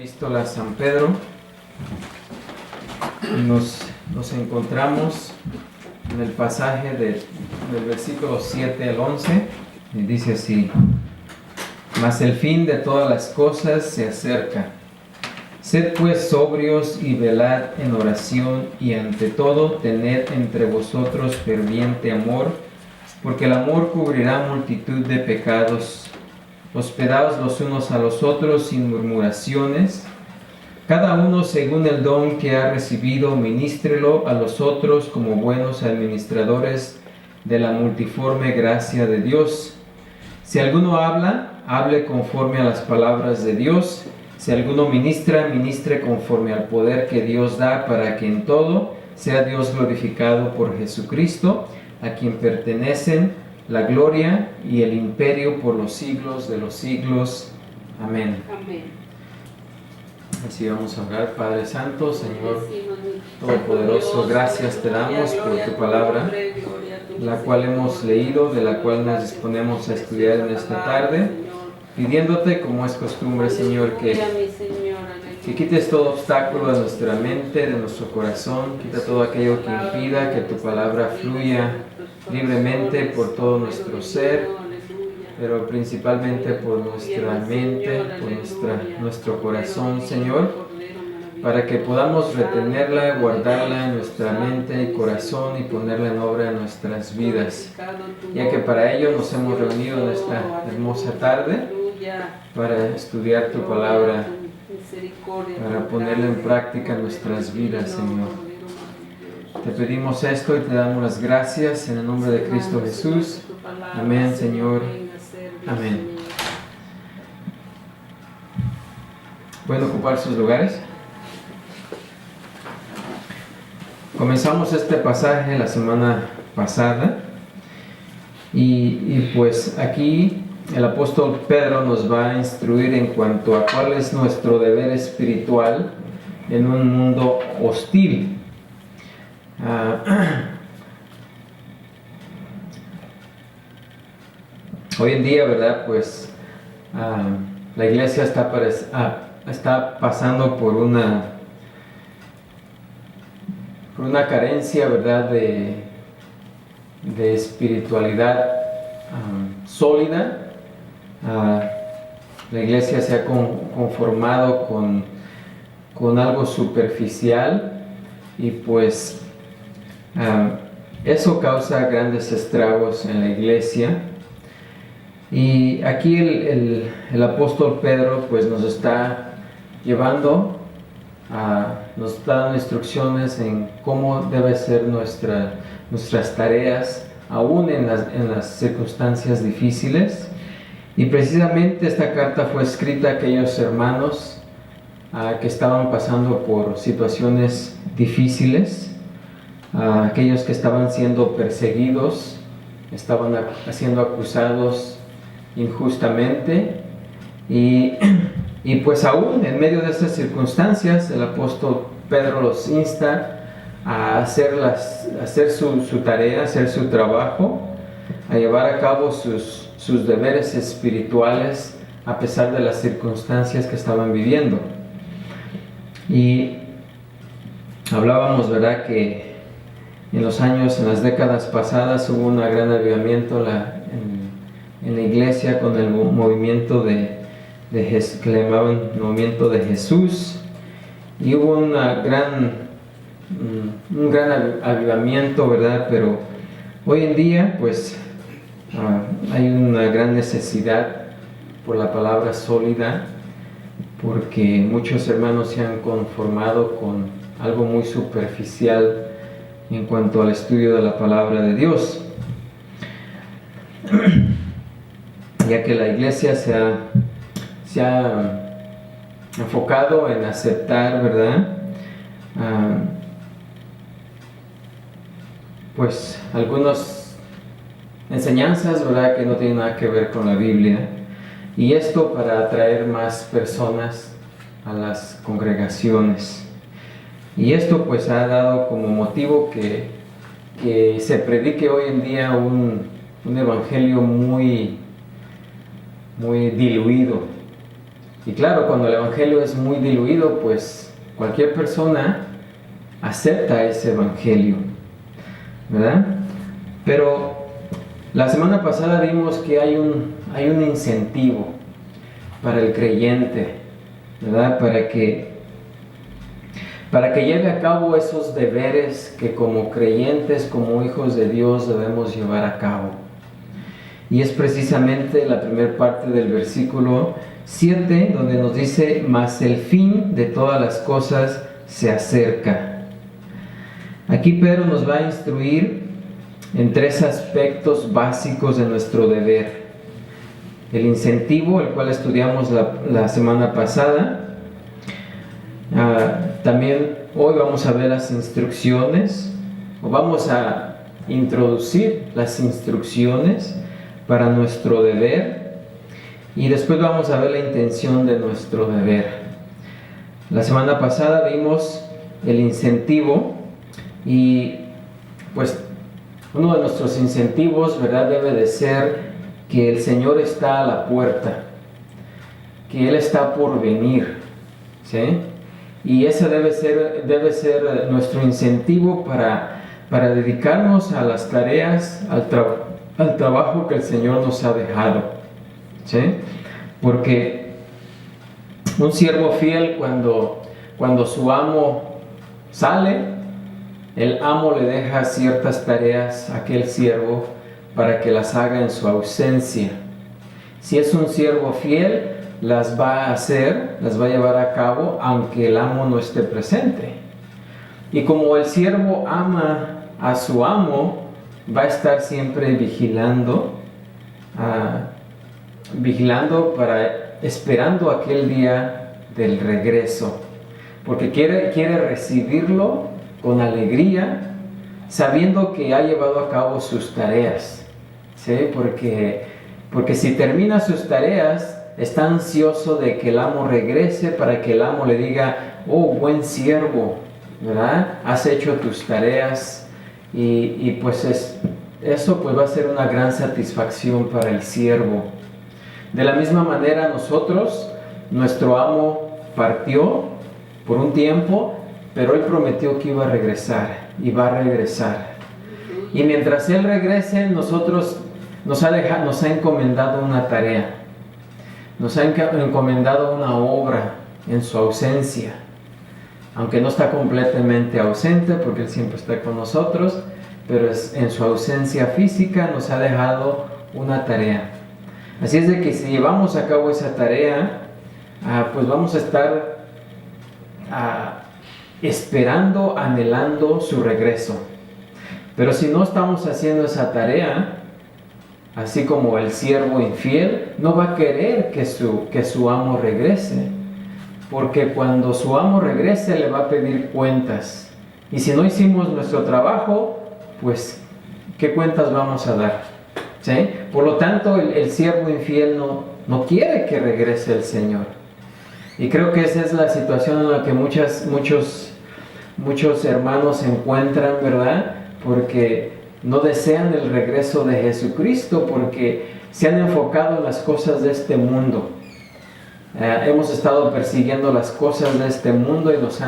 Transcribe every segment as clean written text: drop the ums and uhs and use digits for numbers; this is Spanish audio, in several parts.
Epístola a San Pedro. Nos encontramos en el pasaje del versículo 7 al 11, y dice así: Mas el fin de todas las cosas se acerca. Sed pues sobrios y velad en oración, y ante todo tened entre vosotros ferviente amor, porque el amor cubrirá multitud de pecados. Hospedaos los unos a los otros sin murmuraciones. Cada uno según el don que ha recibido, ministrelo a los otros como buenos administradores de la multiforme gracia de Dios. Si alguno habla, hable conforme a las palabras de Dios. Si alguno ministra, ministre conforme al poder que Dios da, para que en todo sea Dios glorificado por Jesucristo, a quien pertenecen la gloria y el imperio por los siglos de los siglos. Amén. Amén. Así vamos a orar. Padre Santo, Señor Todopoderoso, gracias te damos por tu palabra, la cual hemos leído, de la cual nos disponemos a estudiar en esta tarde, pidiéndote, como es costumbre, Señor, que quites todo obstáculo de nuestra mente, de nuestro corazón, quita todo aquello que impida que tu palabra fluya libremente por todo nuestro ser, pero principalmente por nuestra mente, por nuestro corazón, Señor, para que podamos retenerla, guardarla en nuestra mente y corazón y ponerla en obra en nuestras vidas, ya que para ello nos hemos reunido en esta hermosa tarde, para estudiar tu palabra, para ponerla en práctica en nuestras vidas, Señor. Te pedimos esto y te damos las gracias en el nombre de Cristo Jesús. Amén, Señor. Amén. ¿Pueden ocupar sus lugares? Comenzamos este pasaje la semana pasada y pues aquí el apóstol Pedro nos va a instruir en cuanto a cuál es nuestro deber espiritual en un mundo hostil. Hoy en día, ¿verdad? Pues la iglesia está pasando por una carencia, ¿verdad? De espiritualidad sólida. La iglesia se ha conformado con algo superficial, y pues eso causa grandes estragos en la iglesia. Y aquí el apóstol Pedro pues nos está llevando, nos está dando instrucciones en cómo debe ser nuestras tareas, aún en las circunstancias difíciles. Y precisamente esta carta fue escrita a aquellos hermanos que estaban pasando por situaciones difíciles, a aquellos que estaban siendo perseguidos, estaban siendo acusados injustamente, y pues aún en medio de esas circunstancias el apóstol Pedro los insta a hacer su tarea, hacer su trabajo, a llevar a cabo sus deberes espirituales a pesar de las circunstancias que estaban viviendo. Y hablábamos, ¿verdad?, que en las décadas pasadas hubo un gran avivamiento en la iglesia con el movimiento que le llamaban movimiento de Jesús, y hubo un gran avivamiento, ¿verdad? Pero hoy en día pues hay una gran necesidad por la palabra sólida, porque muchos hermanos se han conformado con algo muy superficial en cuanto al estudio de la palabra de Dios, ya que la iglesia se ha enfocado en aceptar, ¿verdad?, pues algunas enseñanzas, ¿verdad?, que no tienen nada que ver con la Biblia, y esto para atraer más personas a las congregaciones. Y esto pues ha dado como motivo que se predique hoy en día un evangelio muy diluido, Y claro, cuando el evangelio es muy diluido, pues cualquier persona acepta ese evangelio, ¿verdad? Pero la semana pasada vimos que hay un incentivo para el creyente, ¿verdad? Para que lleve a cabo esos deberes que como creyentes, como hijos de Dios debemos llevar a cabo. Y es precisamente la primera parte del versículo 7, donde nos dice: mas el fin de todas las cosas se acerca. Aquí Pedro nos va a instruir en 3 aspectos básicos de nuestro deber. El incentivo, el cual estudiamos la semana pasada. También hoy vamos a ver las instrucciones, o vamos a introducir las instrucciones para nuestro deber, y después vamos a ver la intención de nuestro deber. La semana pasada vimos el incentivo, y pues uno de nuestros incentivos, ¿verdad?, debe de ser que el Señor está a la puerta, que Él está por venir, ¿sí? Y ese debe ser nuestro incentivo para dedicarnos a las tareas, al trabajo que el Señor nos ha dejado, ¿sí? Porque un siervo fiel, cuando su amo sale, el amo le deja ciertas tareas a aquel siervo para que las haga en su ausencia. Si es un siervo fiel, las va a hacer, las va a llevar a cabo aunque el amo no esté presente. Y como el siervo ama a su amo, va a estar siempre vigilando, esperando aquel día del regreso, porque quiere recibirlo con alegría, sabiendo que ha llevado a cabo sus tareas, ¿sí? Porque si termina sus tareas, está ansioso de que el amo regrese para que el amo le diga: oh, buen siervo, ¿verdad? Has hecho tus tareas, y pues eso pues va a ser una gran satisfacción para el siervo. De la misma manera nosotros, nuestro amo partió por un tiempo, pero Él prometió que iba a regresar, y va a regresar. Y mientras Él regrese, nos ha encomendado una tarea. Nos ha encomendado una obra en su ausencia, aunque no está completamente ausente, porque Él siempre está con nosotros, pero en su ausencia física nos ha dejado una tarea. Así es de que si llevamos a cabo esa tarea, pues vamos a estar esperando, anhelando su regreso. Pero si no estamos haciendo esa tarea, así como el siervo infiel, no va a querer que su amo regrese, porque cuando su amo regrese le va a pedir cuentas. Y si no hicimos nuestro trabajo, pues ¿qué cuentas vamos a dar? ¿Sí? Por lo tanto, el siervo infiel no quiere que regrese el Señor. Y creo que esa es la situación en la que muchos hermanos se encuentran, ¿verdad? Porque no desean el regreso de Jesucristo, porque se han enfocado en las cosas de este mundo. Hemos estado persiguiendo las cosas de este mundo y nos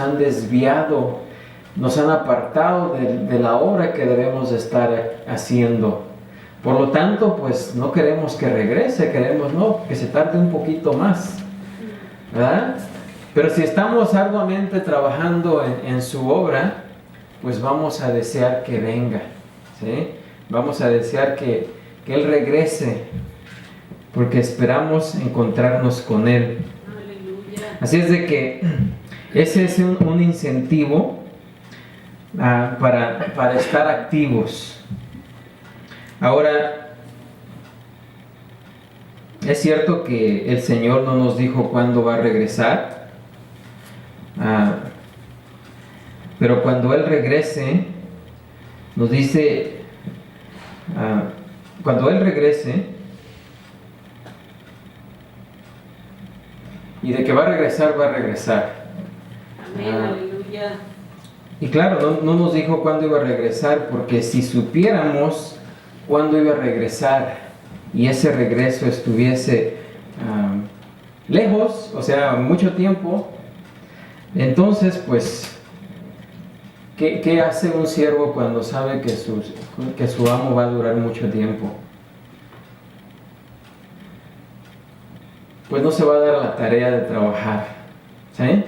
han desviado, nos han apartado de la obra que debemos estar haciendo. Por lo tanto, pues no queremos que regrese, queremos que se tarde un poquito más, ¿verdad? Pero si estamos arduamente trabajando en su obra, pues vamos a desear que venga, ¿sí? Vamos a desear que Él regrese, porque esperamos encontrarnos con Él. Aleluya. Así es de que ese es un incentivo para estar activos. Ahora, es cierto que el Señor no nos dijo cuándo va a regresar, pero cuando Él regrese, nos dice, cuando Él regrese, y de que va a regresar, va a regresar. Amén, aleluya. Y claro, no nos dijo cuándo iba a regresar, porque si supiéramos cuándo iba a regresar y ese regreso estuviese lejos, o sea, mucho tiempo. Entonces, pues, ¿qué hace un siervo cuando sabe que su amo va a durar mucho tiempo? Pues no se va a dar a la tarea de trabajar, ¿sí?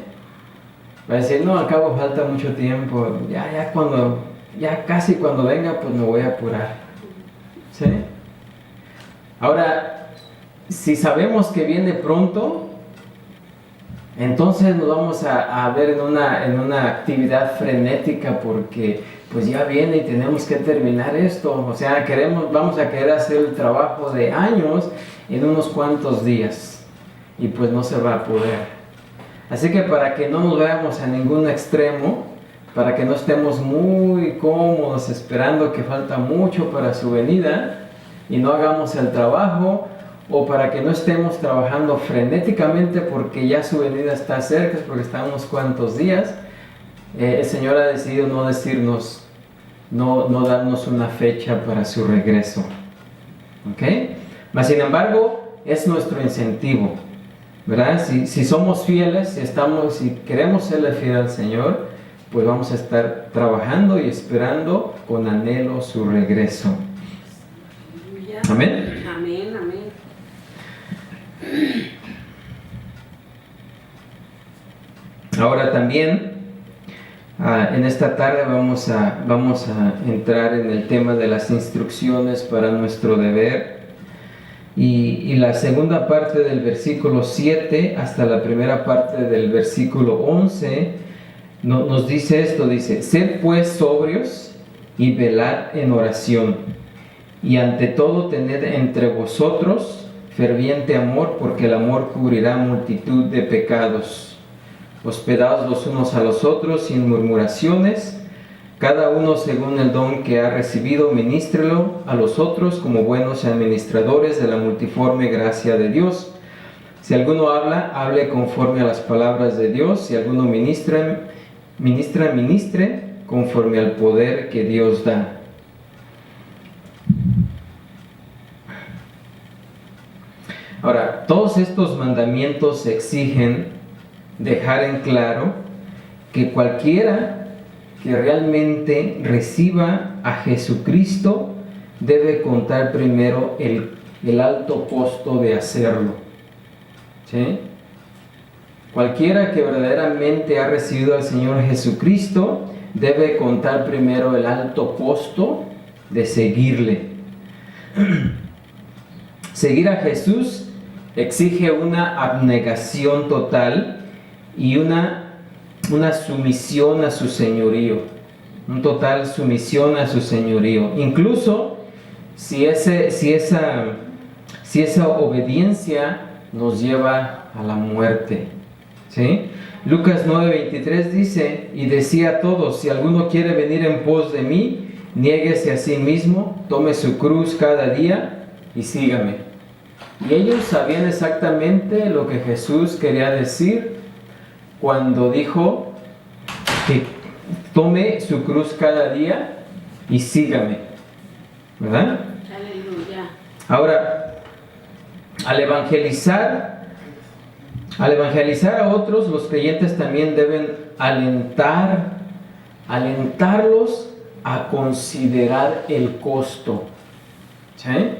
Va a decir, no, al cabo falta mucho tiempo, ya casi cuando venga, pues me voy a apurar, ¿sí? Ahora, si sabemos que viene pronto, entonces nos vamos a ver en una actividad frenética porque pues ya viene y tenemos que terminar esto. O sea, vamos a querer hacer el trabajo de años en unos cuantos días y pues no se va a poder. Así que para que no nos veamos a ningún extremo, para que no estemos muy cómodos esperando que falta mucho para su venida y no hagamos el trabajo, o para que no estemos trabajando frenéticamente porque ya su venida está cerca, porque está unos cuantos días, el Señor ha decidido no decirnos, no darnos una fecha para su regreso. ¿Ok? Mas sin embargo, es nuestro incentivo, ¿verdad? Si somos fieles, si queremos serle fiel al Señor, pues vamos a estar trabajando y esperando con anhelo su regreso. Amén. Amén, amén. Ahora también, en esta tarde vamos a entrar en el tema de las instrucciones para nuestro deber. Y la segunda parte del versículo 7 hasta la primera parte del versículo 11 nos dice esto, dice: sed pues sobrios y velad en oración, y ante todo tened entre vosotros ferviente amor, porque el amor cubrirá multitud de pecados. Hospedaos los unos a los otros sin murmuraciones, cada uno según el don que ha recibido, ministrelo a los otros como buenos administradores de la multiforme gracia de Dios. Si alguno habla, hable conforme a las palabras de Dios. Si alguno ministre conforme al poder que Dios da. Ahora, todos estos mandamientos exigen dejar en claro que cualquiera que realmente reciba a Jesucristo debe contar primero el alto costo de hacerlo, ¿sí? Cualquiera que verdaderamente ha recibido al Señor Jesucristo debe contar primero el alto costo de seguirle. Seguir a Jesús exige una abnegación total y una sumisión a su señorío, una total sumisión a su señorío, incluso si esa obediencia nos lleva a la muerte, ¿sí? Lucas 9:23 dice: y decía a todos, si alguno quiere venir en pos de mí, niéguese a sí mismo, tome su cruz cada día y sígame. Y ellos sabían exactamente lo que Jesús quería decir cuando dijo que tome su cruz cada día y sígame, ¿verdad? Aleluya. Ahora, al evangelizar a otros, los creyentes también deben alentarlos a considerar el costo, ¿sí?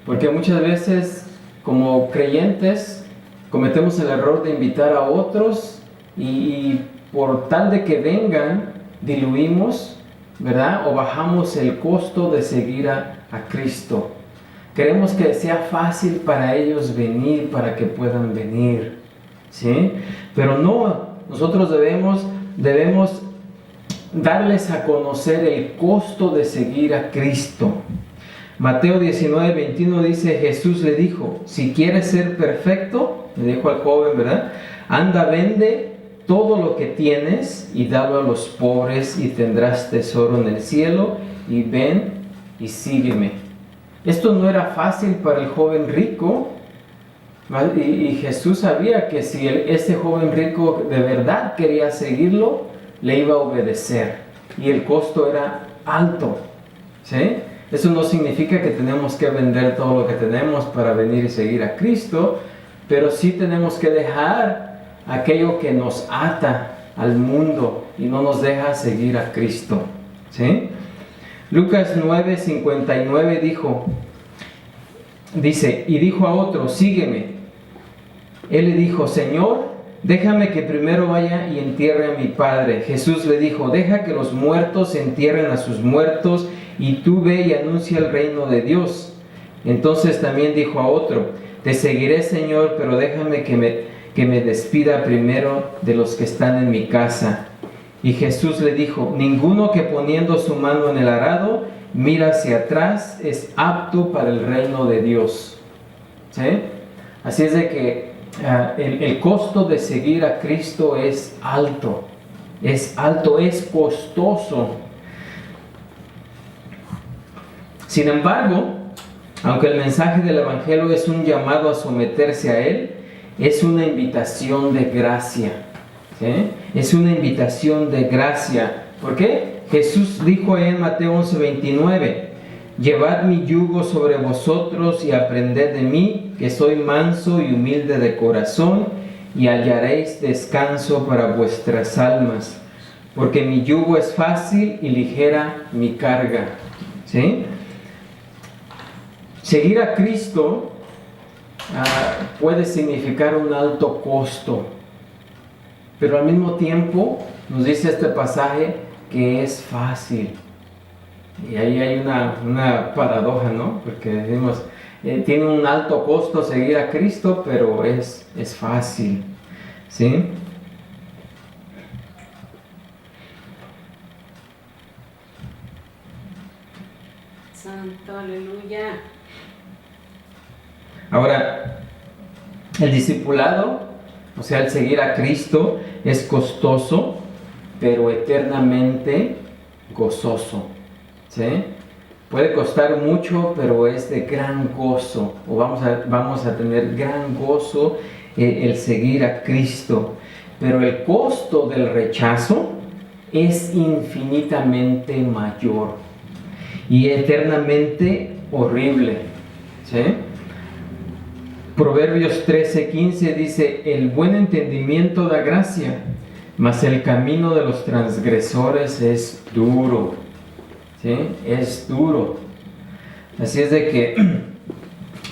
Porque muchas veces, como creyentes, cometemos el error de invitar a otros y por tal de que vengan, diluimos, ¿verdad? O bajamos el costo de seguir a Cristo. Queremos que sea fácil para ellos venir, para que puedan venir, ¿sí? Pero no, nosotros debemos darles a conocer el costo de seguir a Cristo. Mateo 19:21 dice: Jesús le dijo: si quieres ser perfecto, le dijo al joven, ¿verdad? Anda, vende todo lo que tienes y dalo a los pobres y tendrás tesoro en el cielo, y ven y sígueme. Esto no era fácil para el joven rico, y Jesús sabía que si ese joven rico de verdad quería seguirlo, le iba a obedecer, y el costo era alto, ¿sí? Eso no significa que tenemos que vender todo lo que tenemos para venir y seguir a Cristo, pero sí tenemos que dejar aquello que nos ata al mundo y no nos deja seguir a Cristo. ¿Sí? Lucas 9:59 dice, y dijo a otro, sígueme. Él le dijo, Señor, déjame que primero vaya y entierre a mi padre. Jesús le dijo, deja que los muertos entierren a sus muertos, y tú ve y anuncia el reino de Dios. Entonces también dijo a otro, te seguiré, Señor, pero déjame que me despida primero de los que están en mi casa. Y Jesús le dijo, ninguno que poniendo su mano en el arado mira hacia atrás es apto para el reino de Dios. ¿Sí? Así es de que el costo de seguir a Cristo es alto, es costoso. Sin embargo, aunque el mensaje del Evangelio es un llamado a someterse a Él, es una invitación de gracia. ¿Sí? Es una invitación de gracia. ¿Por qué? Jesús dijo en Mateo 11:29, llevad mi yugo sobre vosotros y aprended de mí, que soy manso y humilde de corazón, y hallaréis descanso para vuestras almas, porque mi yugo es fácil y ligera mi carga. ¿Sí? Seguir a Cristo puede significar un alto costo, pero al mismo tiempo nos dice este pasaje que es fácil. Y ahí hay una paradoja, ¿no? Porque decimos, tiene un alto costo seguir a Cristo, pero es fácil. ¿Sí? Santo, aleluya. Ahora, el discipulado, o sea, el seguir a Cristo, es costoso, pero eternamente gozoso. ¿Sí? Puede costar mucho, pero es de gran gozo, o vamos a tener gran gozo el seguir a Cristo. Pero el costo del rechazo es infinitamente mayor y eternamente horrible. ¿Sí? Proverbios 13:15 dice, el buen entendimiento da gracia, mas el camino de los transgresores es duro. ¿Sí? Es duro. Así es de que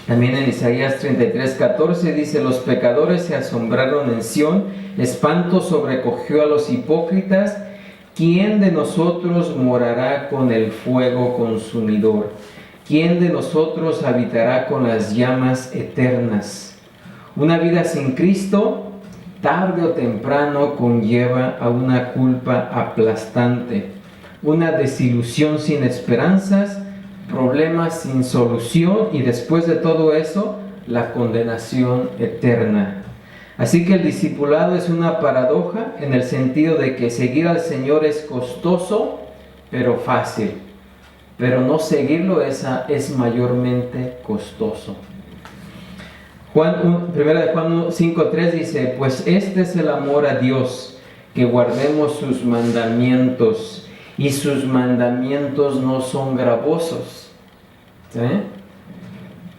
también en Isaías 33:14 dice, los pecadores se asombraron en Sión, espanto sobrecogió a los hipócritas. ¿Quién de nosotros morará con el fuego consumidor? ¿Quién de nosotros habitará con las llamas eternas? Una vida sin Cristo, tarde o temprano, conlleva a una culpa aplastante, una desilusión sin esperanzas, problemas sin solución y después de todo eso, la condenación eterna. Así que el discipulado es una paradoja en el sentido de que seguir al Señor es costoso, pero fácil. Pero no seguirlo es mayormente costoso. 1 de Juan 5:3 dice, pues este es el amor a Dios, que guardemos sus mandamientos, y sus mandamientos no son gravosos. ¿Sí?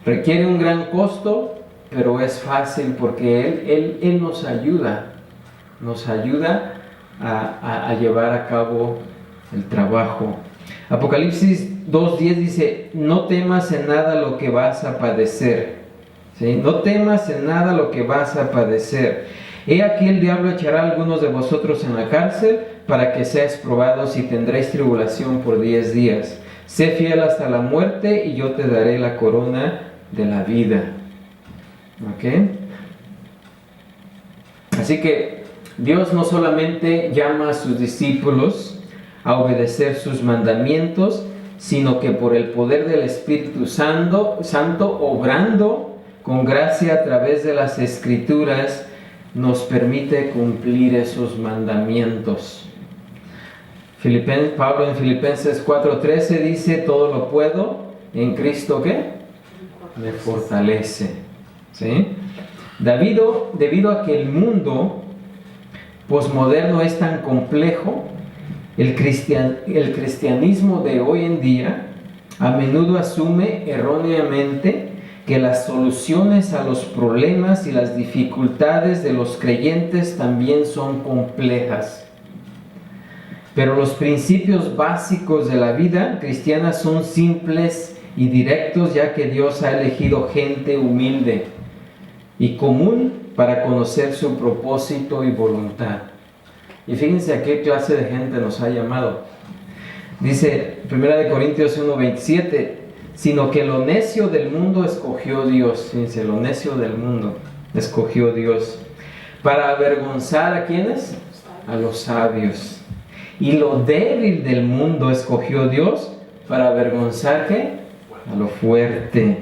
Requiere un gran costo, pero es fácil porque Él nos ayuda a llevar a cabo el trabajo. Apocalipsis 2:10 dice, no temas en nada lo que vas a padecer. ¿Sí? No temas en nada lo que vas a padecer. He aquí el diablo echará a algunos de vosotros en la cárcel para que seáis probados y tendréis tribulación por 10 días. Sé fiel hasta la muerte y yo te daré la corona de la vida. ¿Ok? Así que Dios no solamente llama a sus discípulos a obedecer sus mandamientos, sino que por el poder del Espíritu Santo, obrando con gracia a través de las Escrituras, nos permite cumplir esos mandamientos. Pablo en Filipenses 4:13 dice, todo lo puedo en Cristo que me fortalece. ¿Sí? Debido a que el mundo posmoderno es tan complejo, el cristianismo de hoy en día a menudo asume erróneamente que las soluciones a los problemas y las dificultades de los creyentes también son complejas. Pero los principios básicos de la vida cristiana son simples y directos, ya que Dios ha elegido gente humilde y común para conocer su propósito y voluntad. Y fíjense a qué clase de gente nos ha llamado. Dice 1 Corintios 1:27, sino que lo necio del mundo escogió Dios. Fíjense, lo necio del mundo escogió Dios para avergonzar ¿a quiénes? A los sabios. Y lo débil del mundo escogió Dios para avergonzar ¿qué? A lo fuerte.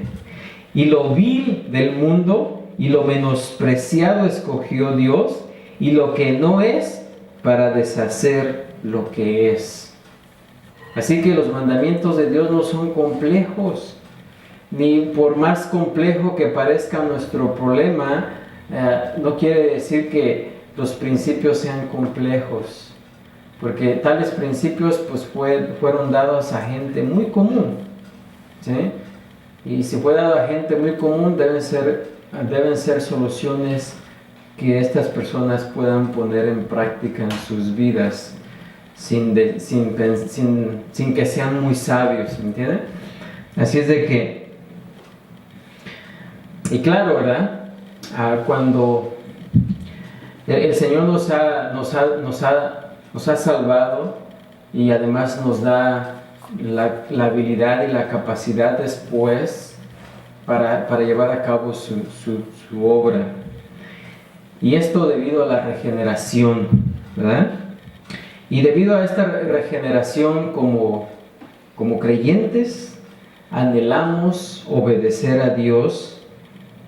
Y lo vil del mundo y lo menospreciado escogió Dios, y lo que no es, para deshacer lo que es. Así que los mandamientos de Dios no son complejos, ni por más complejo que parezca nuestro problema, no quiere decir que los principios sean complejos, porque tales principios pues fueron dados a gente muy común, ¿sí? Y si fue dado a gente muy común, deben ser soluciones que estas personas puedan poner en práctica en sus vidas sin que sean muy sabios, ¿entienden? Así es de que, y claro, ¿verdad? Cuando el Señor nos ha salvado y además nos da la habilidad y la capacidad después para llevar a cabo su obra. Y esto debido a la regeneración, ¿verdad? Y debido a esta regeneración como creyentes, anhelamos obedecer a Dios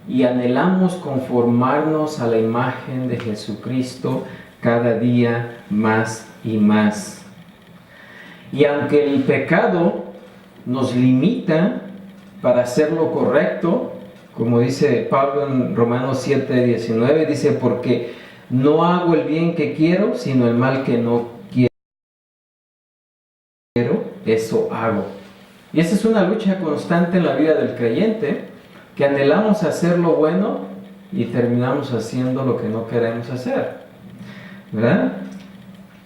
y anhelamos conformarnos a la imagen de Jesucristo cada día más y más. Y aunque el pecado nos limita para hacer lo correcto, como dice Pablo en Romanos 7:19, dice, porque no hago el bien que quiero, sino el mal que no quiero, eso hago. Y esa es una lucha constante en la vida del creyente, que anhelamos hacer lo bueno y terminamos haciendo lo que no queremos hacer, ¿verdad?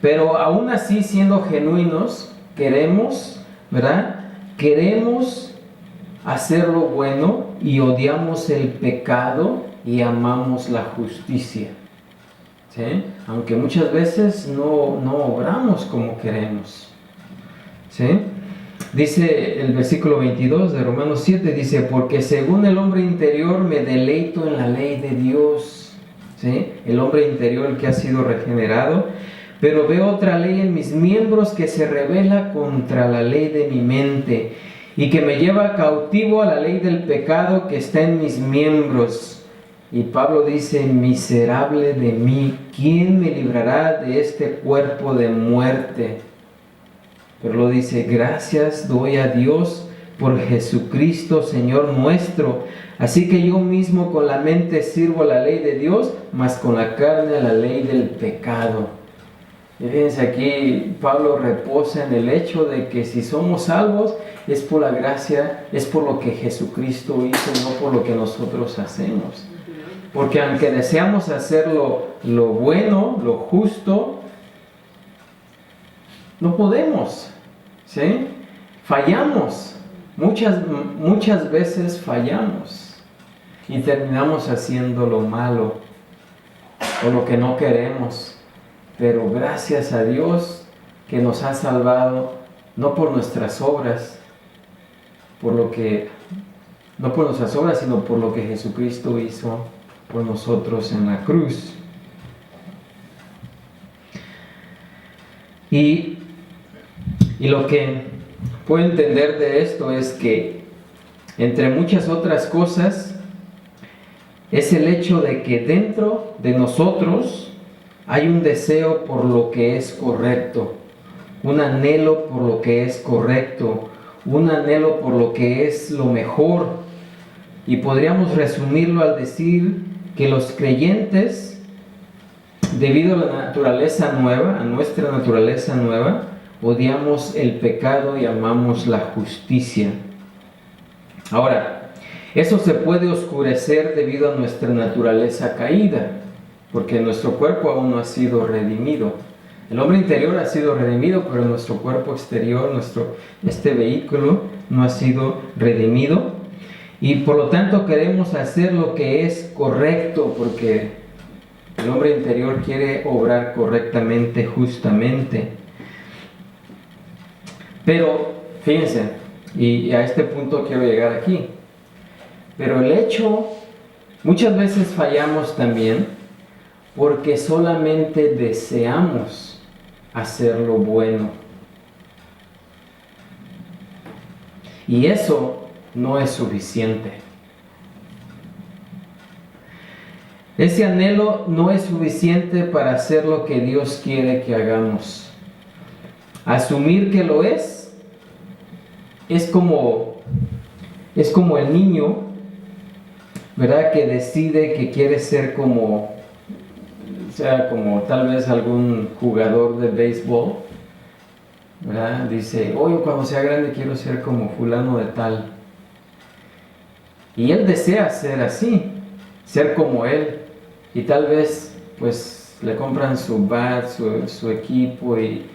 Pero aún así, siendo genuinos, queremos, ¿verdad? Queremos hacer lo bueno y odiamos el pecado y amamos la justicia, ¿sí? Aunque muchas veces no obramos como queremos, ¿sí? Dice el versículo 22 de Romanos 7, dice, porque según el hombre interior me deleito en la ley de Dios, ¿sí? El hombre interior, el que ha sido regenerado, pero veo otra ley en mis miembros que se rebela contra la ley de mi mente y que me lleva cautivo a la ley del pecado que está en mis miembros. Y Pablo dice, miserable de mí, ¿quién me librará de este cuerpo de muerte? Pero lo dice, gracias doy a Dios por Jesucristo, Señor nuestro. Así que yo mismo con la mente sirvo a la ley de Dios, mas con la carne a la ley del pecado. Y fíjense aquí, Pablo reposa en el hecho de que si somos salvos, es por la gracia, es por lo que Jesucristo hizo, no por lo que nosotros hacemos. Porque aunque deseamos hacer lo bueno, lo justo, no podemos, ¿sí? Fallamos, muchas veces fallamos y terminamos haciendo lo malo o lo que no queremos. Pero gracias a Dios que nos ha salvado, no por nuestras obras, no por nuestras obras, sino por lo que Jesucristo hizo por nosotros en la cruz. Y lo que puedo entender de esto es que, entre muchas otras cosas, es el hecho de que dentro de nosotros hay un deseo por lo que es correcto, un anhelo por lo que es correcto, un anhelo por lo que es lo mejor. Y podríamos resumirlo al decir que los creyentes, debido a la naturaleza nueva, a nuestra naturaleza nueva, odiamos el pecado y amamos la justicia. Ahora, Eso se puede oscurecer debido a nuestra naturaleza caída, porque nuestro cuerpo aún no ha sido redimido. El hombre interior ha sido redimido, pero nuestro cuerpo exterior, este vehículo, no ha sido redimido. Y por lo tanto queremos hacer lo que es correcto, porque el hombre interior quiere obrar correctamente, justamente. Pero, fíjense, y a este punto quiero llegar aquí. Pero el hecho, muchas veces fallamos también porque solamente deseamos hacer lo bueno. Y eso no es suficiente. Ese anhelo no es suficiente para hacer lo que Dios quiere que hagamos. Asumir que lo es como el niño, ¿verdad? Que decide que quiere ser como tal vez algún jugador de béisbol, ¿verdad? Dice, oye, cuando sea grande quiero ser como fulano de tal. Y él desea ser así, ser como él. Y tal vez, pues, le compran su bat, su equipo y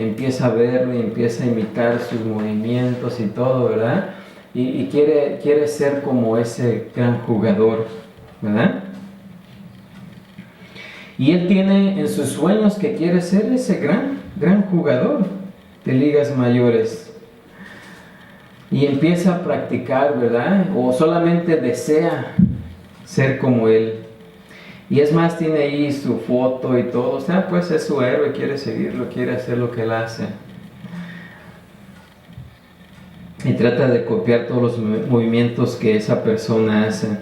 empieza a verlo y empieza a imitar sus movimientos y todo, ¿verdad? Y quiere ser como ese gran jugador, ¿verdad? Y él tiene en sus sueños que quiere ser ese gran jugador de ligas mayores. Y empieza a practicar, ¿verdad? O solamente desea ser como él. Y es más, tiene ahí su foto y todo. O sea, pues es su héroe, quiere seguirlo, quiere hacer lo que él hace. Y trata de copiar todos los movimientos que esa persona hace.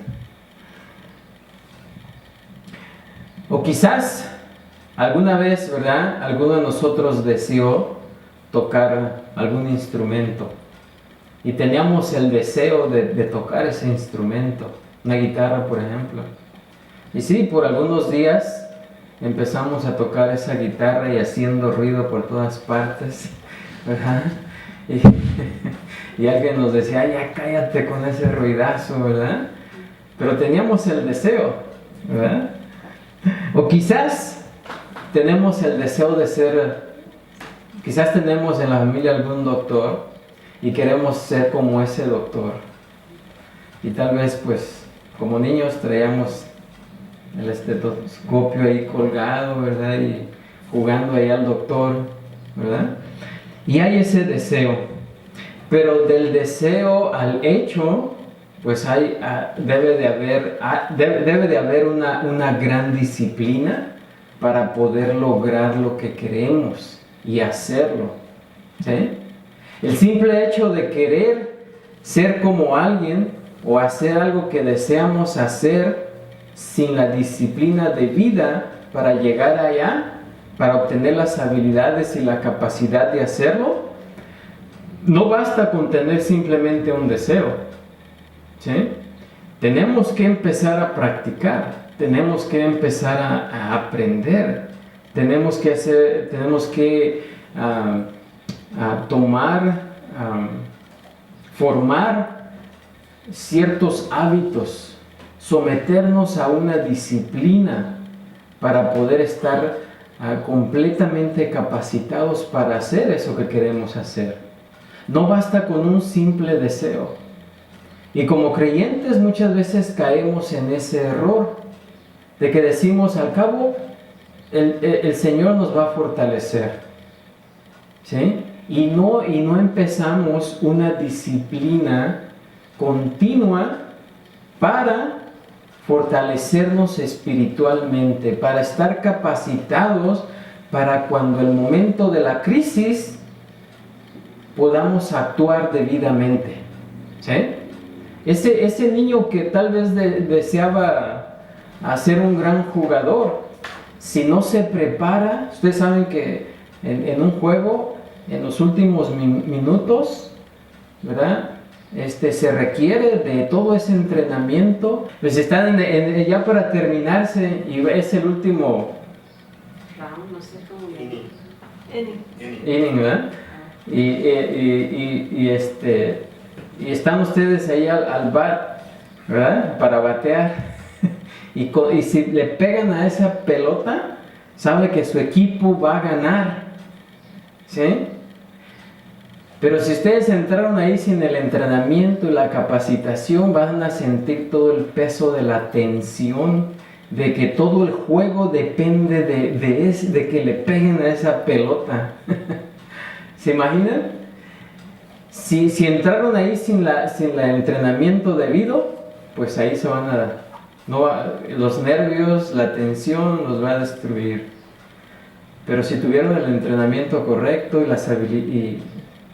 O quizás alguna vez, ¿verdad? Alguno de nosotros deseó tocar algún instrumento. Y teníamos el deseo de tocar ese instrumento. Una guitarra, por ejemplo. Y sí, por algunos días empezamos a tocar esa guitarra y haciendo ruido por todas partes, ¿verdad? Y alguien nos decía, ay, ya cállate con ese ruidazo, ¿verdad? Pero teníamos el deseo, ¿verdad? O quizás tenemos el deseo de quizás tenemos en la familia algún doctor y queremos ser como ese doctor. Y tal vez, pues, como niños traíamos el estetoscopio ahí colgado, ¿verdad? Y jugando ahí al doctor, ¿verdad? Y hay ese deseo. Pero del deseo al hecho, pues debe de haber una gran disciplina para poder lograr lo que queremos y hacerlo, ¿sí? El simple hecho de querer ser como alguien o hacer algo que deseamos hacer sin la disciplina de vida para llegar allá, para obtener las habilidades y la capacidad de hacerlo, no basta con tener simplemente un deseo, ¿sí? Tenemos que empezar a practicar, tenemos que empezar a aprender, tenemos que formar ciertos hábitos, someternos a una disciplina para poder estar completamente capacitados para hacer eso que queremos hacer. No basta con un simple deseo. Y como creyentes muchas veces caemos en ese error de que decimos, al cabo, el Señor nos va a fortalecer, ¿sí? Y no empezamos una disciplina continua para fortalecernos espiritualmente, para estar capacitados para cuando el momento de la crisis podamos actuar debidamente, ¿sí? Ese niño que tal vez deseaba ser un gran jugador, si no se prepara, ustedes saben que en un juego, en los últimos minutos, ¿verdad? Se requiere de todo ese entrenamiento. Pues están ya para terminarse y es el último round, no sé cómo inning, ¿verdad? Y están ustedes ahí al bat ¿verdad? Para batear. Y si le pegan a esa pelota, sabe que su equipo va a ganar. ¿Sí? Pero si ustedes entraron ahí sin el entrenamiento y la capacitación, van a sentir todo el peso de la tensión, de que todo el juego depende de que le peguen a esa pelota. ¿Se imaginan? Si entraron ahí sin el entrenamiento debido, pues ahí se van a... los nervios, la tensión los va a destruir. Pero si tuvieron el entrenamiento correcto y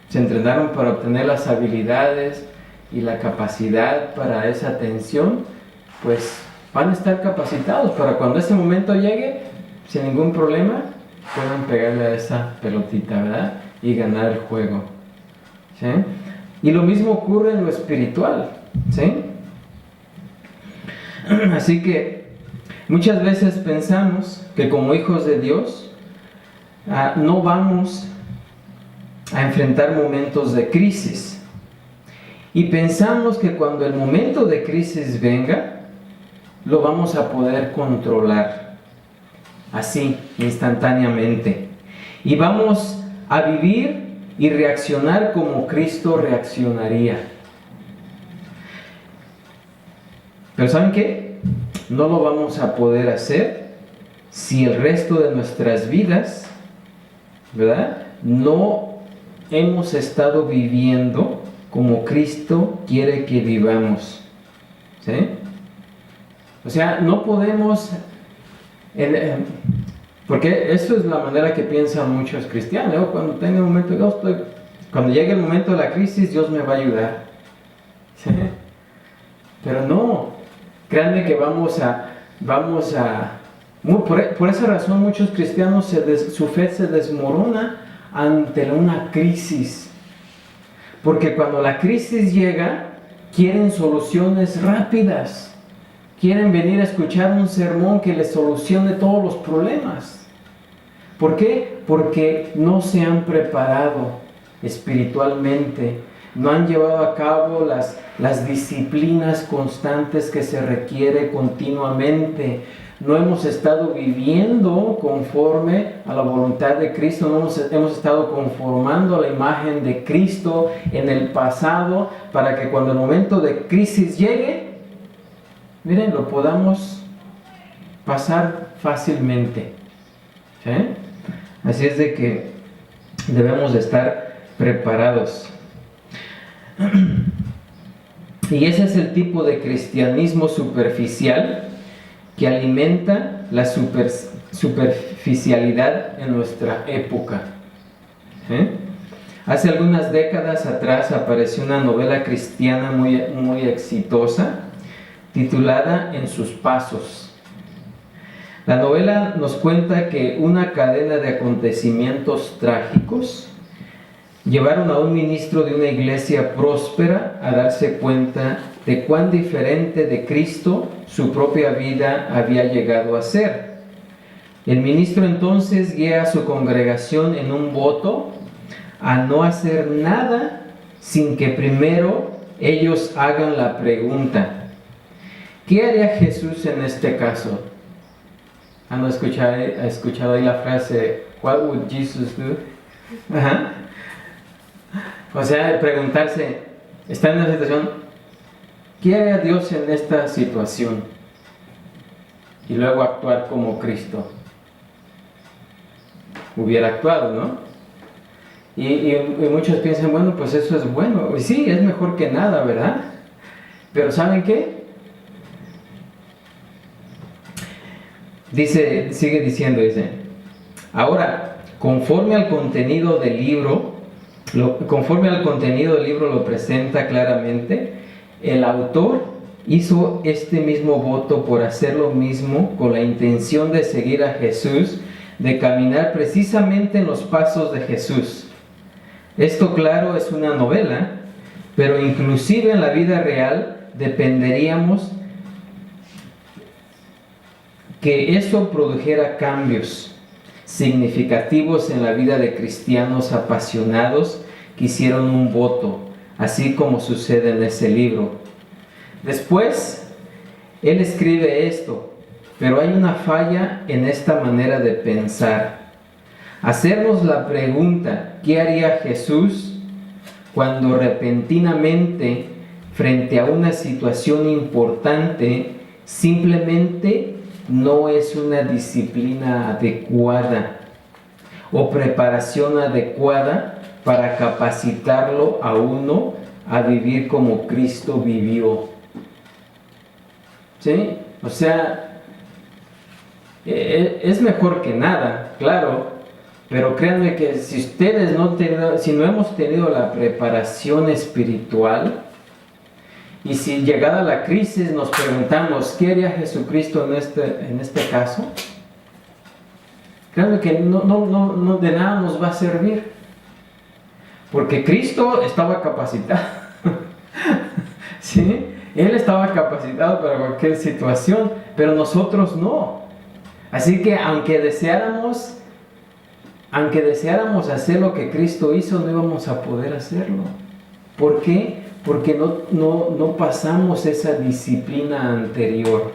se entrenaron para obtener las habilidades y la capacidad para esa atención, pues van a estar capacitados para cuando ese momento llegue, sin ningún problema, puedan pegarle a esa pelotita, ¿verdad? Y ganar el juego. ¿Sí? Y lo mismo ocurre en lo espiritual. ¿Sí? Así que muchas veces pensamos que como hijos de Dios no vamos a enfrentar momentos de crisis. Y pensamos que cuando el momento de crisis venga, lo vamos a poder controlar así, instantáneamente. Y vamos a vivir y reaccionar como Cristo reaccionaría. Pero ¿saben qué? No lo vamos a poder hacer si el resto de nuestras vidas, ¿verdad?, no hemos estado viviendo como Cristo quiere que vivamos. ¿Sí? O sea, no podemos... porque eso es la manera que piensan muchos cristianos, ¿no? Cuando tenga un momento, cuando llegue el momento de la crisis, Dios me va a ayudar. ¿Sí? Pero no, créanme que por esa razón muchos cristianos su fe se desmorona ante una crisis. Porque cuando la crisis llega, quieren soluciones rápidas. Quieren venir a escuchar un sermón que les solucione todos los problemas. ¿Por qué? Porque no se han preparado espiritualmente, no han llevado a cabo las disciplinas constantes que se requiere continuamente. No hemos estado viviendo conforme a la voluntad de Cristo, no hemos estado conformando a la imagen de Cristo en el pasado, para que cuando el momento de crisis llegue, miren, lo podamos pasar fácilmente. ¿Sí? Así es de que debemos de estar preparados. Y ese es el tipo de cristianismo superficial que alimenta la superficialidad en nuestra época. ¿Sí? Hace algunas décadas atrás apareció una novela cristiana muy exitosa, titulada En sus pasos. La novela nos cuenta que una cadena de acontecimientos trágicos llevaron a un ministro de una iglesia próspera a darse cuenta de cuán diferente de Cristo su propia vida había llegado a ser. El ministro entonces guía a su congregación en un voto a no hacer nada sin que primero ellos hagan la pregunta: ¿qué haría Jesús en este caso? ¿Han escuchado ahí la frase "What would Jesus do?" Ajá. O sea, preguntarse, está en una situación, ¿qué haría Dios en esta situación? Y luego actuar como Cristo hubiera actuado, ¿no? Y muchos piensan, bueno, pues eso es bueno. Y sí, es mejor que nada, ¿verdad? Pero ¿saben qué? Sigue diciendo, ahora, conforme al contenido del libro lo presenta claramente, el autor hizo este mismo voto por hacer lo mismo con la intención de seguir a Jesús, de caminar precisamente en los pasos de Jesús. Esto, claro, es una novela, pero inclusive en la vida real dependeríamos que eso produjera cambios significativos en la vida de cristianos apasionados que hicieron un voto, así como sucede en ese libro. Después, él escribe esto, pero hay una falla en esta manera de pensar. Hacernos la pregunta, ¿qué haría Jesús cuando repentinamente, frente a una situación importante, simplemente no es una disciplina adecuada o preparación adecuada para capacitarlo a uno a vivir como Cristo vivió? ¿Sí? O sea, es mejor que nada, claro, pero créanme que si ustedes si no hemos tenido la preparación espiritual, y si llegada la crisis nos preguntamos, ¿qué haría Jesucristo en este caso? Créanme que no de nada nos va a servir. Porque Cristo estaba capacitado. ¿Sí? Él estaba capacitado para cualquier situación, pero nosotros no. Así que aunque deseáramos hacer lo que Cristo hizo, no íbamos a poder hacerlo. ¿Por qué? Porque no pasamos esa disciplina anterior.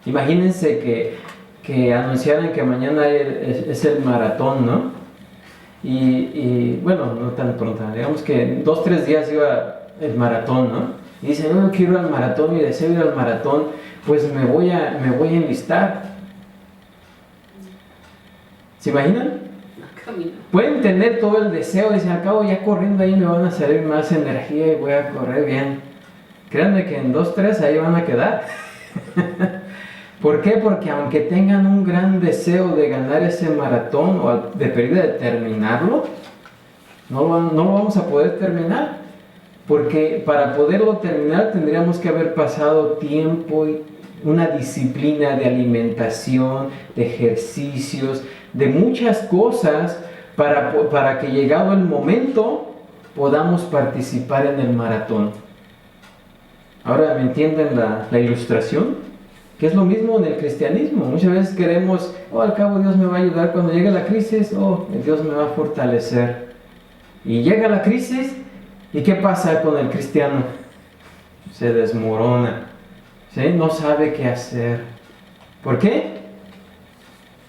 Imagínense que anunciaran que mañana es el maratón, ¿no? Y bueno, no tan pronto, digamos que en 2-3 días iba el maratón, ¿no? Y dicen, no quiero ir al maratón y deseo ir al maratón, pues me voy a enlistar. ¿Se imaginan? Pueden tener todo el deseo, dicen, al cabo ya corriendo ahí me van a salir más energía y voy a correr bien. Créanme que en 2-3 ahí van a quedar. ¿Por qué? Porque aunque tengan un gran deseo de ganar ese maratón o de terminarlo, no lo vamos a poder terminar. Porque para poderlo terminar tendríamos que haber pasado tiempo y una disciplina de alimentación, de ejercicios, de muchas cosas para que llegado el momento podamos participar en el maratón. Ahora, ¿me entienden la ilustración? Que es lo mismo en el cristianismo. Muchas veces queremos, al cabo Dios me va a ayudar cuando llegue la crisis, Dios me va a fortalecer. Y llega la crisis, ¿y qué pasa con el cristiano? Se desmorona, ¿sí? No sabe qué hacer. ¿Por qué?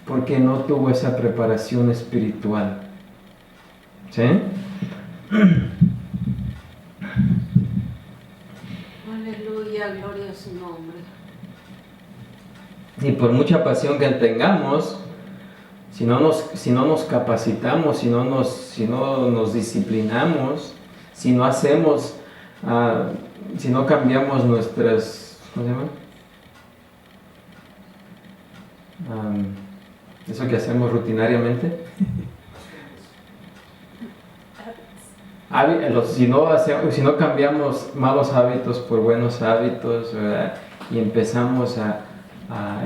Porque no tuvo esa preparación espiritual. ¿Sí? Aleluya, gloria a su nombre. Y por mucha pasión que tengamos, si no nos capacitamos, si no nos disciplinamos, si no hacemos, si no cambiamos nuestras, ¿cómo se llama? Eso que hacemos rutinariamente. Si no cambiamos malos hábitos por buenos hábitos, ¿verdad? Y empezamos a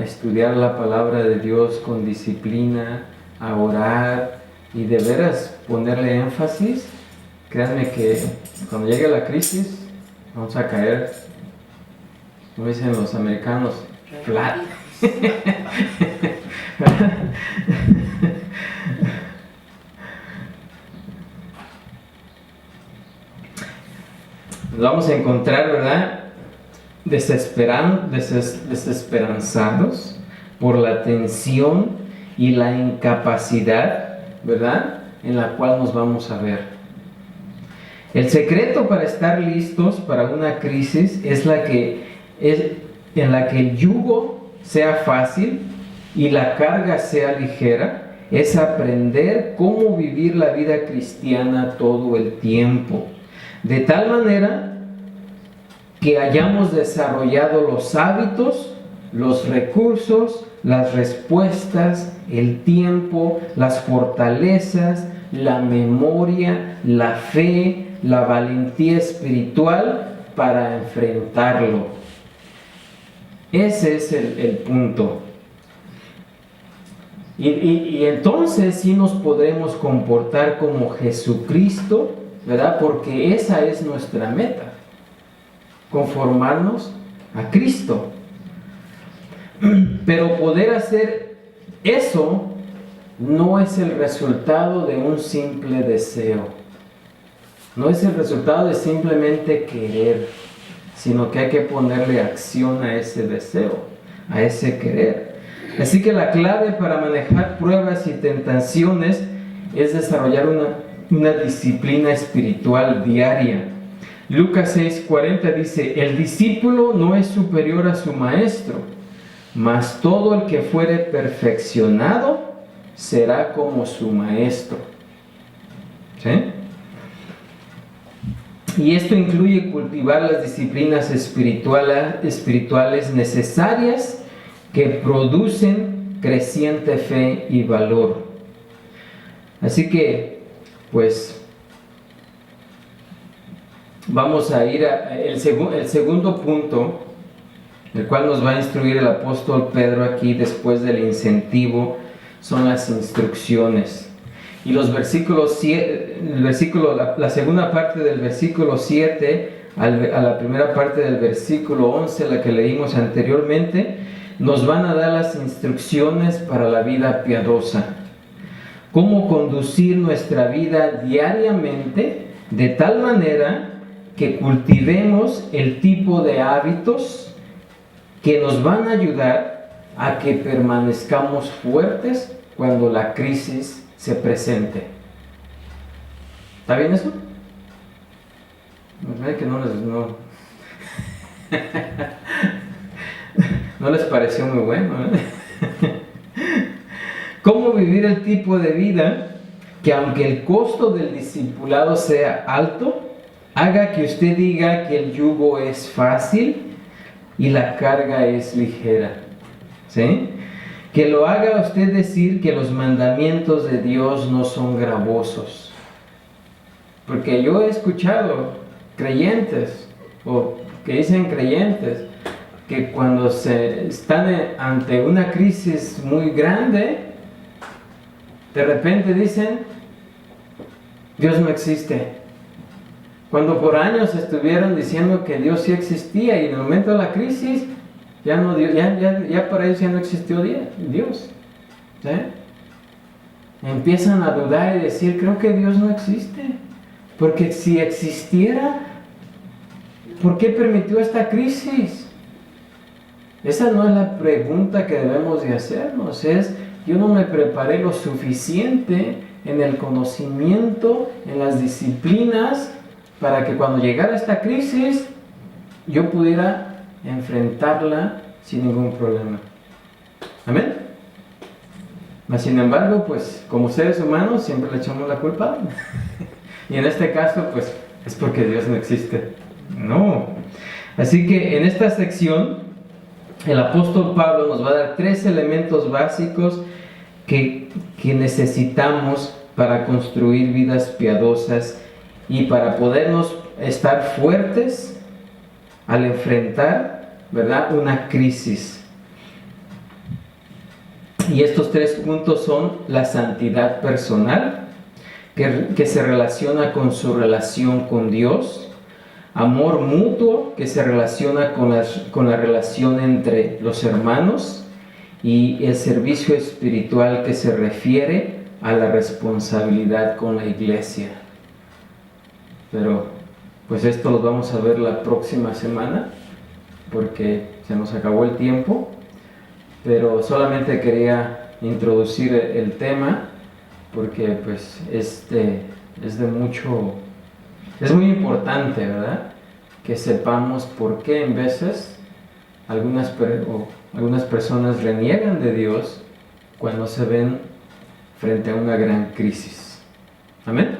estudiar la palabra de Dios con disciplina, a orar y de veras ponerle énfasis, créanme que cuando llegue la crisis vamos a caer, como dicen los americanos, flat. Nos vamos a encontrar, ¿verdad?, desesperanzados por la tensión y la incapacidad, ¿verdad?, en la cual nos vamos a ver. El secreto para estar listos para una crisis es en la que el yugo sea fácil y la carga sea ligera, es aprender cómo vivir la vida cristiana todo el tiempo, de tal manera que hayamos desarrollado los hábitos, los recursos, las respuestas, el tiempo, las fortalezas, la memoria, la fe, la valentía espiritual para enfrentarlo. Ese es el punto. Y entonces sí nos podremos comportar como Jesucristo, ¿verdad? Porque esa es nuestra meta. Conformarnos a Cristo. Pero poder hacer eso no es el resultado de un simple deseo. No es el resultado de simplemente querer, sino que hay que ponerle acción a ese deseo, a ese querer. Así que la clave para manejar pruebas y tentaciones es desarrollar una disciplina espiritual diaria. Lucas 6:40 dice: el discípulo no es superior a su maestro, mas todo el que fuere perfeccionado será como su maestro. ¿Sí? Y esto incluye cultivar las disciplinas espirituales necesarias que producen creciente fe y valor. Así que, pues, vamos a ir el segundo punto, el cual nos va a instruir el apóstol Pedro aquí después del incentivo, son las instrucciones. Y los versículos, la segunda parte del versículo 7 a la primera parte del versículo 11, la que leímos anteriormente, nos van a dar las instrucciones para la vida piadosa. Cómo conducir nuestra vida diariamente de tal manera que cultivemos el tipo de hábitos que nos van a ayudar a que permanezcamos fuertes cuando la crisis se presente. ¿Está bien eso? Me que no les pareció muy bueno, ¿eh? ¿Cómo vivir el tipo de vida que, aunque el costo del discipulado sea alto, haga que usted diga que el yugo es fácil y la carga es ligera? ¿Sí? Que lo haga usted decir que los mandamientos de Dios no son gravosos. Porque yo he escuchado creyentes, o que dicen creyentes, que cuando se están ante una crisis muy grande, de repente dicen: Dios no existe. Cuando por años estuvieron diciendo que Dios sí existía, y en el momento de la crisis, ya para ellos ya no existió Dios. ¿Sí? Empiezan a dudar y decir: creo que Dios no existe. Porque si existiera, ¿por qué permitió esta crisis? Esa no es la pregunta que debemos de hacernos. Yo no me preparé lo suficiente en el conocimiento, en las disciplinas, para que cuando llegara esta crisis, yo pudiera enfrentarla sin ningún problema. ¿Amén? Mas sin embargo, pues como seres humanos siempre le echamos la culpa. Y en este caso, pues es porque Dios no existe. No. Así que en esta sección, el apóstol Pablo nos va a dar 3 elementos básicos que necesitamos para construir vidas piadosas y para podernos estar fuertes al enfrentar, ¿verdad?, una crisis. Y estos 3 puntos son la santidad personal, que se relaciona con su relación con Dios; amor mutuo, que se relaciona con la relación entre los hermanos; y el servicio espiritual, que se refiere a la responsabilidad con la iglesia. Pero pues esto lo vamos a ver la próxima semana, porque se nos acabó el tiempo. Pero solamente quería introducir el tema, porque pues es muy importante, ¿verdad?, que sepamos por qué en veces algunas personas reniegan de Dios cuando se ven frente a una gran crisis. Amén.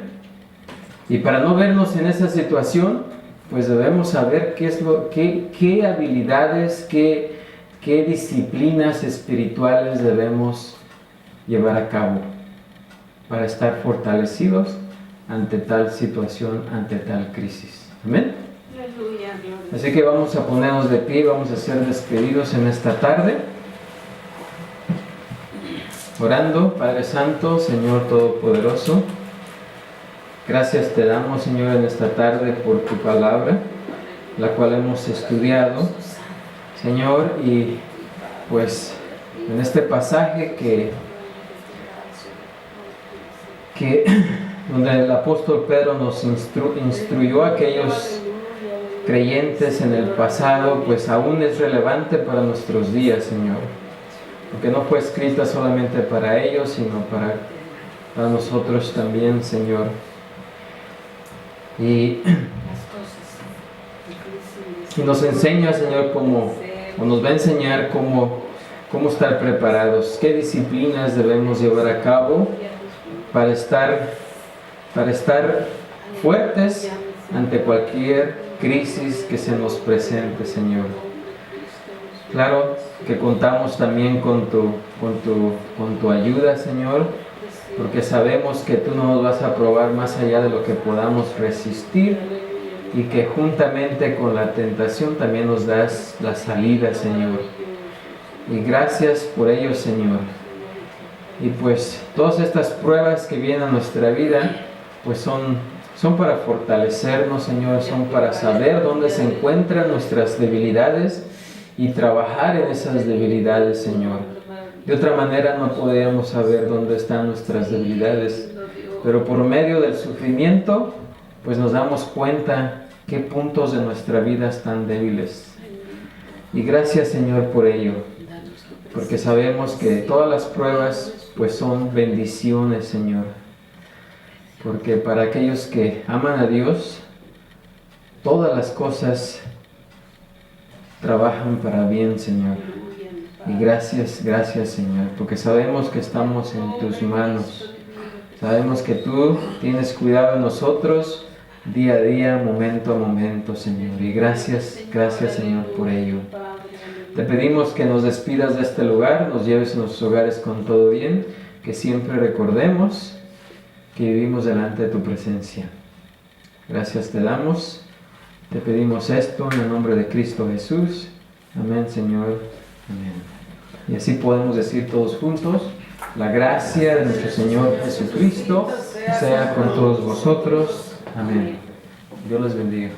Y para no vernos en esa situación, pues debemos saber qué habilidades, qué disciplinas espirituales debemos llevar a cabo para estar fortalecidos ante tal situación, ante tal crisis. Amén. Aleluya, gloria. Así que vamos a ponernos de pie, vamos a ser despedidos en esta tarde, orando. Padre Santo, Señor Todopoderoso, gracias te damos, Señor, en esta tarde por tu palabra, la cual hemos estudiado, Señor, y pues en este pasaje que donde el apóstol Pedro nos instruyó a aquellos creyentes en el pasado, pues aún es relevante para nuestros días, Señor. Porque no fue escrita solamente para ellos, sino para nosotros también, Señor. Y nos enseña, Señor, o nos va a enseñar cómo estar preparados, qué disciplinas debemos llevar a cabo para estar fuertes ante cualquier crisis que se nos presente, Señor. Claro que contamos también con tu ayuda, Señor, porque sabemos que tú no nos vas a probar más allá de lo que podamos resistir y que juntamente con la tentación también nos das la salida, Señor. Y gracias por ello, Señor. Y pues todas estas pruebas que vienen a nuestra vida, pues son para fortalecernos, Señor, son para saber dónde se encuentran nuestras debilidades y trabajar en esas debilidades, Señor. De otra manera no podríamos saber dónde están nuestras debilidades, pero por medio del sufrimiento, pues nos damos cuenta qué puntos de nuestra vida están débiles. Y gracias, Señor, por ello, porque sabemos que todas las pruebas, pues son bendiciones, Señor. Porque para aquellos que aman a Dios, todas las cosas trabajan para bien, Señor. Y gracias, Señor, porque sabemos que estamos en tus manos. Sabemos que tú tienes cuidado de nosotros día a día, momento a momento, Señor. Y gracias, Señor, por ello. Te pedimos que nos despidas de este lugar, nos lleves a nuestros hogares con todo bien, que siempre recordemos que vivimos delante de tu presencia. Gracias te damos. Te pedimos esto en el nombre de Cristo Jesús. Amén, Señor. Amén. Y así podemos decir todos juntos: la gracia de nuestro Señor Jesucristo sea con todos vosotros. Amén. Dios les bendiga.